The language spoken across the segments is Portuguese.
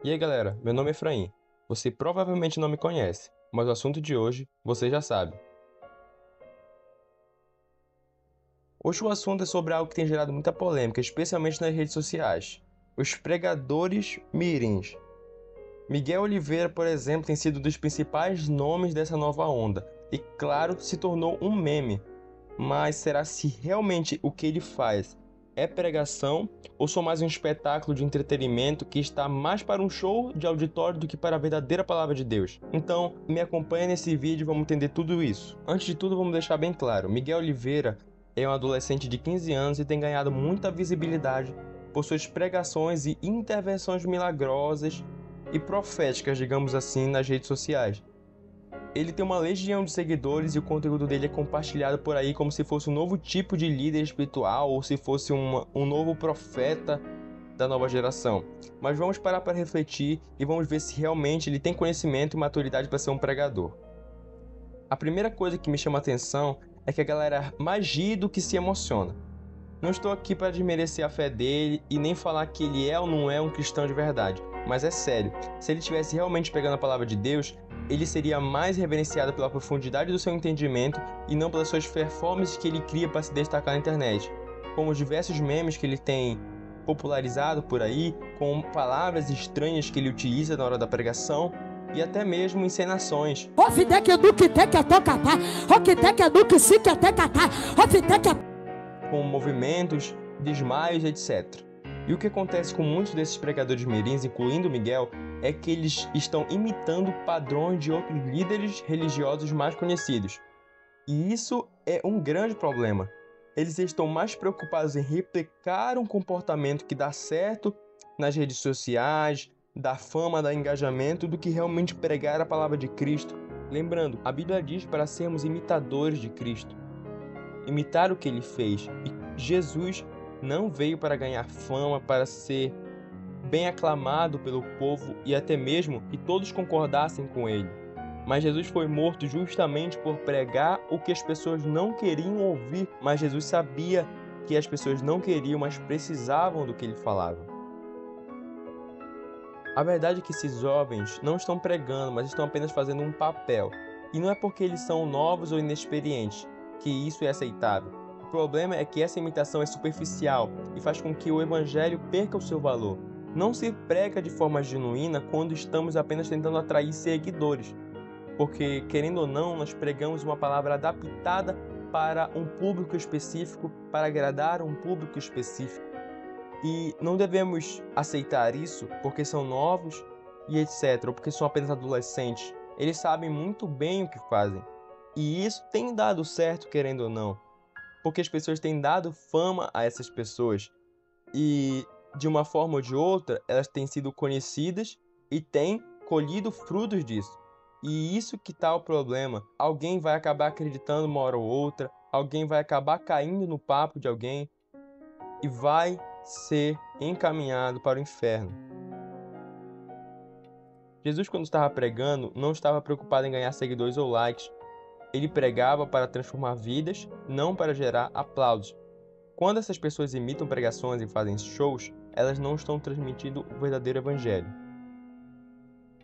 E aí galera, meu nome é Efraim. Você provavelmente não me conhece, mas o assunto de hoje você já sabe. Hoje o assunto é sobre algo que tem gerado muita polêmica, especialmente nas redes sociais: os pregadores mirins. Miguel Oliveira, por exemplo, tem sido um dos principais nomes dessa nova onda e, claro, se tornou um meme. Mas será se realmente o que ele faz é pregação ou só mais um espetáculo de entretenimento que está mais para um show de auditório do que para a verdadeira palavra de Deus? Então, me acompanha nesse vídeo e vamos entender tudo isso. Antes de tudo, vamos deixar bem claro: Miguel Oliveira é um adolescente de 15 anos e tem ganhado muita visibilidade por suas pregações e intervenções milagrosas e proféticas, digamos assim, nas redes sociais. Ele tem uma legião de seguidores e o conteúdo dele é compartilhado por aí como se fosse um novo tipo de líder espiritual ou se fosse um novo profeta da nova geração. Mas vamos parar para refletir e vamos ver se realmente ele tem conhecimento e maturidade para ser um pregador. A primeira coisa que me chama a atenção é que a galera mais ri do que se emociona. Não estou aqui para desmerecer a fé dele e nem falar que ele é ou não é um cristão de verdade, mas é sério, se ele estivesse realmente pegando a palavra de Deus, ele seria mais reverenciado pela profundidade do seu entendimento e não pelas suas performances que ele cria para se destacar na internet, como os diversos memes que ele tem popularizado por aí, com palavras estranhas que ele utiliza na hora da pregação e até mesmo encenações, com movimentos, desmaios, etc. E o que acontece com muitos desses pregadores mirins, incluindo Miguel, é que eles estão imitando padrões de outros líderes religiosos mais conhecidos. E isso é um grande problema. Eles estão mais preocupados em replicar um comportamento que dá certo nas redes sociais, dá fama, dá engajamento, do que realmente pregar a palavra de Cristo. Lembrando, a Bíblia diz para sermos imitadores de Cristo. Imitar o que ele fez. E Jesus não veio para ganhar fama, para ser bem aclamado pelo povo e até mesmo que todos concordassem com ele. Mas Jesus foi morto justamente por pregar o que as pessoas não queriam ouvir. Mas Jesus sabia que as pessoas não queriam, mas precisavam do que ele falava. A verdade é que esses jovens não estão pregando, mas estão apenas fazendo um papel. E não é porque eles são novos ou inexperientes que isso é aceitável. O problema é que essa imitação é superficial e faz com que o evangelho perca o seu valor. Não se prega de forma genuína quando estamos apenas tentando atrair seguidores, porque, querendo ou não, nós pregamos uma palavra adaptada para um público específico, para agradar um público específico. E não devemos aceitar isso porque são novos e etc, ou porque são apenas adolescentes. Eles sabem muito bem o que fazem. E isso tem dado certo, querendo ou não, porque as pessoas têm dado fama a essas pessoas. E, de uma forma ou de outra, elas têm sido conhecidas e têm colhido frutos disso. E isso que tá o problema. Alguém vai acabar acreditando uma hora ou outra, alguém vai acabar caindo no papo de alguém e vai ser encaminhado para o inferno. Jesus, quando estava pregando, não estava preocupado em ganhar seguidores ou likes. Ele pregava para transformar vidas, não para gerar aplausos. Quando essas pessoas imitam pregações e fazem shows, elas não estão transmitindo o verdadeiro evangelho.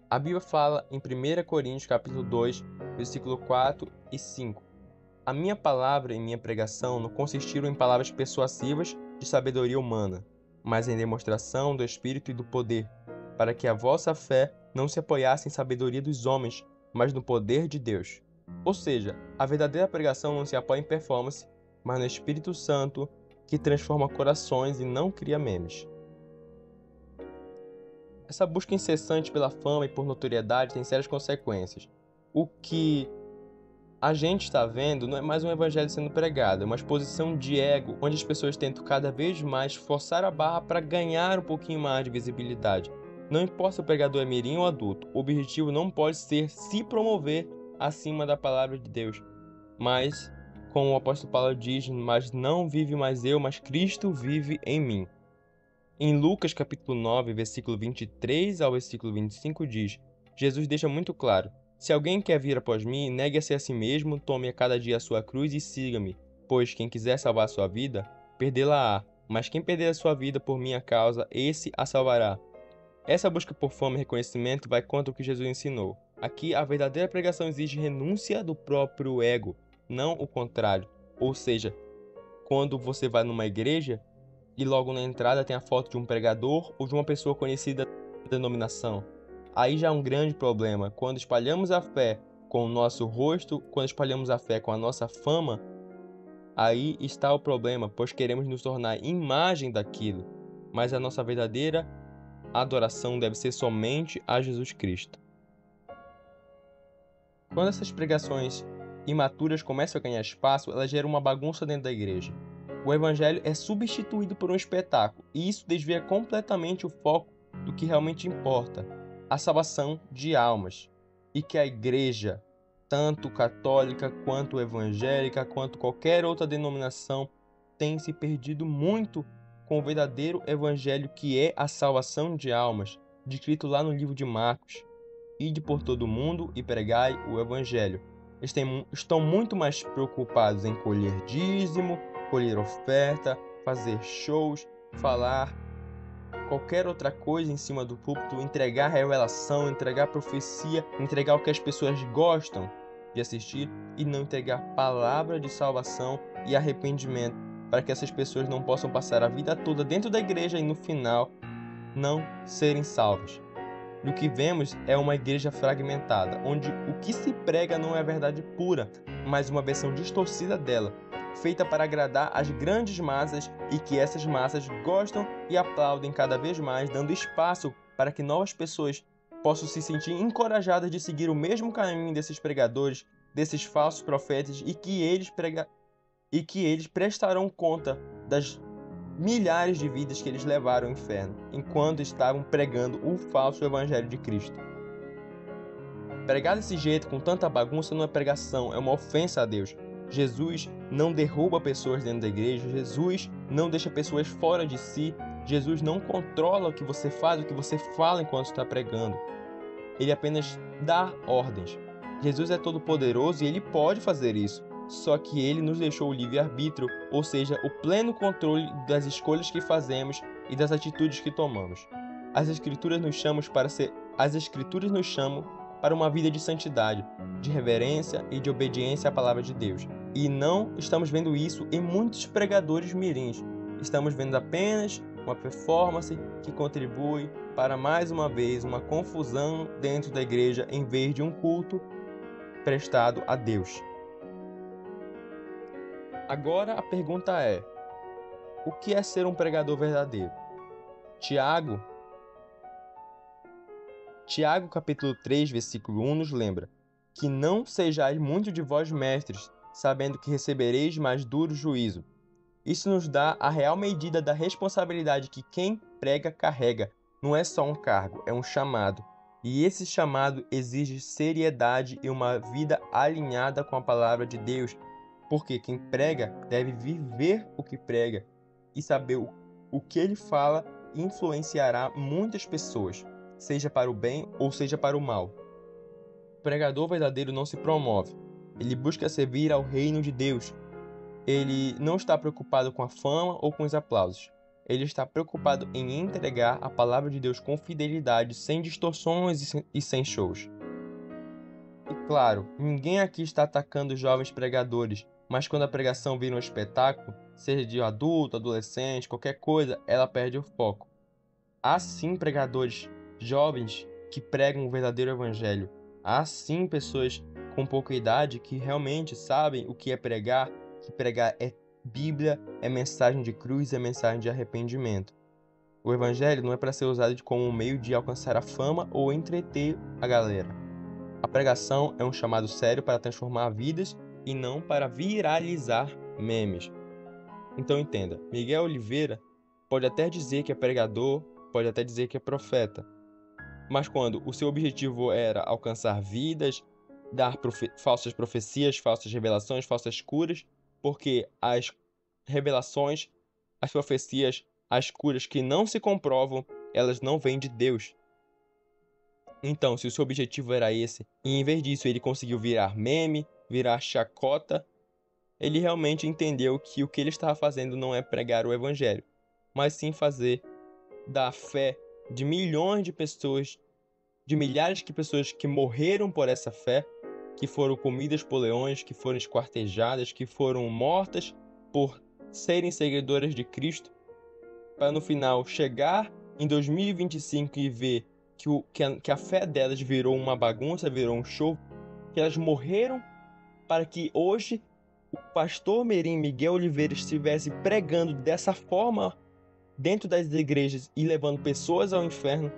A Bíblia fala em 1 Coríntios capítulo 2, versículo 4 e 5. A minha palavra e minha pregação não consistiram em palavras persuasivas de sabedoria humana, mas em demonstração do Espírito e do poder, para que a vossa fé não se apoiasse em sabedoria dos homens, mas no poder de Deus. Ou seja, a verdadeira pregação não se apoia em performance, mas no Espírito Santo, que transforma corações e não cria memes. Essa busca incessante pela fama e por notoriedade tem sérias consequências. O que a gente está vendo não é mais um evangelho sendo pregado, é uma exposição de ego, onde as pessoas tentam cada vez mais forçar a barra para ganhar um pouquinho mais de visibilidade. Não importa se o pregador é mirim ou adulto, o objetivo não pode ser se promover acima da palavra de Deus. Mas, como o apóstolo Paulo diz, mas não vive mais eu, mas Cristo vive em mim. Em Lucas capítulo 9, versículo 23 ao versículo 25 diz: Jesus deixa muito claro: se alguém quer vir após mim, negue-se a si mesmo, tome a cada dia a sua cruz e siga-me. Pois quem quiser salvar a sua vida, perdê-la-á. Mas quem perder a sua vida por minha causa, esse a salvará. Essa busca por fama e reconhecimento vai contra o que Jesus ensinou. Aqui, a verdadeira pregação exige renúncia do próprio ego, não o contrário. Ou seja, quando você vai numa igreja e logo na entrada tem a foto de um pregador ou de uma pessoa conhecida da denominação. Aí já é um grande problema. Quando espalhamos a fé com o nosso rosto, quando espalhamos a fé com a nossa fama, aí está o problema, pois queremos nos tornar imagem daquilo. Mas a nossa verdadeira adoração deve ser somente a Jesus Cristo. Quando essas pregações imaturas começam a ganhar espaço, elas geram uma bagunça dentro da igreja. O evangelho é substituído por um espetáculo, e isso desvia completamente o foco do que realmente importa, a salvação de almas. E que a igreja, tanto católica quanto evangélica, quanto qualquer outra denominação, tem se perdido muito com o verdadeiro evangelho que é a salvação de almas, descrito lá no livro de Marcos. Ide por todo o mundo e pregai o evangelho. Estão muito mais preocupados em colher dízimo, colher oferta, fazer shows, falar qualquer outra coisa em cima do púlpito, entregar revelação, entregar profecia, entregar o que as pessoas gostam de assistir e não entregar palavra de salvação e arrependimento, para que essas pessoas não possam passar a vida toda dentro da igreja e no final não serem salvas. E o que vemos é uma igreja fragmentada, onde o que se prega não é a verdade pura, mas uma versão distorcida dela, feita para agradar as grandes massas e que essas massas gostam e aplaudem cada vez mais, dando espaço para que novas pessoas possam se sentir encorajadas de seguir o mesmo caminho desses pregadores, desses falsos profetas e que eles prestarão conta das milhares de vidas que eles levaram ao inferno, enquanto estavam pregando o falso evangelho de Cristo. Pregar desse jeito, com tanta bagunça, não é pregação, é uma ofensa a Deus. Jesus não derruba pessoas dentro da igreja, Jesus não deixa pessoas fora de si, Jesus não controla o que você faz, o que você fala enquanto está pregando. Ele apenas dá ordens. Jesus é todo-poderoso e ele pode fazer isso. Só que ele nos deixou o livre-arbítrio, ou seja, o pleno controle das escolhas que fazemos e das atitudes que tomamos. As Escrituras nos chamam para uma vida de santidade, de reverência e de obediência à palavra de Deus. E não estamos vendo isso em muitos pregadores mirins. Estamos vendo apenas uma performance que contribui para mais uma vez uma confusão dentro da igreja em vez de um culto prestado a Deus. Agora a pergunta é: o que é ser um pregador verdadeiro? Tiago, capítulo 3, versículo 1, nos lembra: que não sejais muito de vós mestres, sabendo que recebereis mais duro juízo. Isso nos dá a real medida da responsabilidade que quem prega carrega. Não é só um cargo, é um chamado. E esse chamado exige seriedade e uma vida alinhada com a palavra de Deus, porque quem prega deve viver o que prega e saber o que ele fala influenciará muitas pessoas, seja para o bem ou seja para o mal. O pregador verdadeiro não se promove, ele busca servir ao reino de Deus. Ele não está preocupado com a fama ou com os aplausos. Ele está preocupado em entregar a palavra de Deus com fidelidade, sem distorções e sem shows. E claro, ninguém aqui está atacando os jovens pregadores, mas quando a pregação vira um espetáculo, seja de adulto, adolescente, qualquer coisa, ela perde o foco. Há sim pregadores jovens que pregam o verdadeiro evangelho. Há sim pessoas com pouca idade que realmente sabem o que é pregar, que pregar é Bíblia, é mensagem de cruz, é mensagem de arrependimento. O evangelho não é para ser usado como um meio de alcançar a fama ou entreter a galera. A pregação é um chamado sério para transformar vidas e não para viralizar memes. Então entenda, Miguel Oliveira pode até dizer que é pregador, pode até dizer que é profeta, mas quando o seu objetivo era alcançar vidas, dar falsas profecias, falsas revelações, falsas curas, porque as revelações, as profecias, as curas que não se comprovam, elas não vêm de Deus. Então, se o seu objetivo era esse, e em vez disso ele conseguiu virar meme, virar chacota, ele realmente entendeu que o que ele estava fazendo não é pregar o evangelho, mas sim fazer da fé de milhões de pessoas, de milhares de pessoas que morreram por essa fé, que foram comidas por leões, que foram esquartejadas, que foram mortas por serem seguidoras de Cristo, para no final chegar em 2025 e ver que a fé delas virou uma bagunça, virou um show, que elas morreram para que hoje o pastor Merim Miguel Oliveira estivesse pregando dessa forma dentro das igrejas e levando pessoas ao inferno.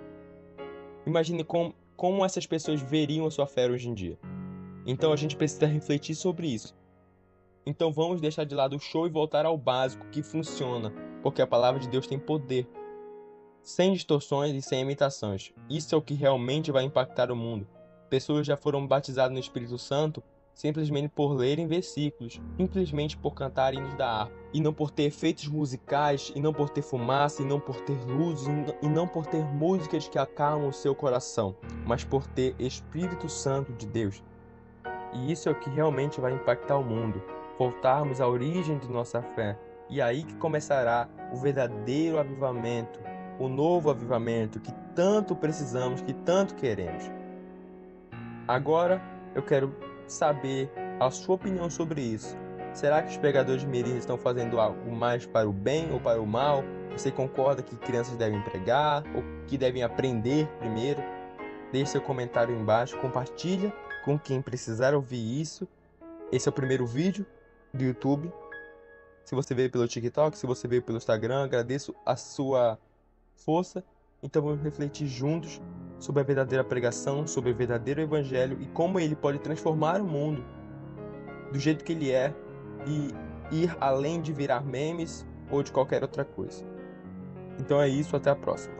Imagine como essas pessoas veriam a sua fé hoje em dia. Então a gente precisa refletir sobre isso. Então vamos deixar de lado o show e voltar ao básico que funciona, porque a palavra de Deus tem poder, sem distorções e sem imitações. Isso é o que realmente vai impactar o mundo. Pessoas já foram batizadas no Espírito Santo simplesmente por lerem versículos, simplesmente por cantar hinos da harpa, e não por ter efeitos musicais, e não por ter fumaça, e não por ter luzes, e não por ter músicas que acalmam o seu coração, mas por ter Espírito Santo de Deus. E isso é o que realmente vai impactar o mundo. Voltarmos à origem de nossa fé. E aí que começará o verdadeiro avivamento, o novo avivamento que tanto precisamos, que tanto queremos. Agora eu quero saber a sua opinião sobre isso. Será que os pregadores de mirim estão fazendo algo mais para o bem ou para o mal? Você concorda que crianças devem pregar ou que devem aprender primeiro? Deixe seu comentário aí embaixo, compartilha com quem precisar ouvir isso. Esse é o primeiro vídeo do YouTube. Se você veio pelo TikTok, se você veio pelo Instagram, agradeço a sua força. Então vamos refletir juntos sobre a verdadeira pregação, sobre o verdadeiro evangelho e como ele pode transformar o mundo do jeito que ele é e ir além de virar memes ou de qualquer outra coisa. Então é isso, até a próxima.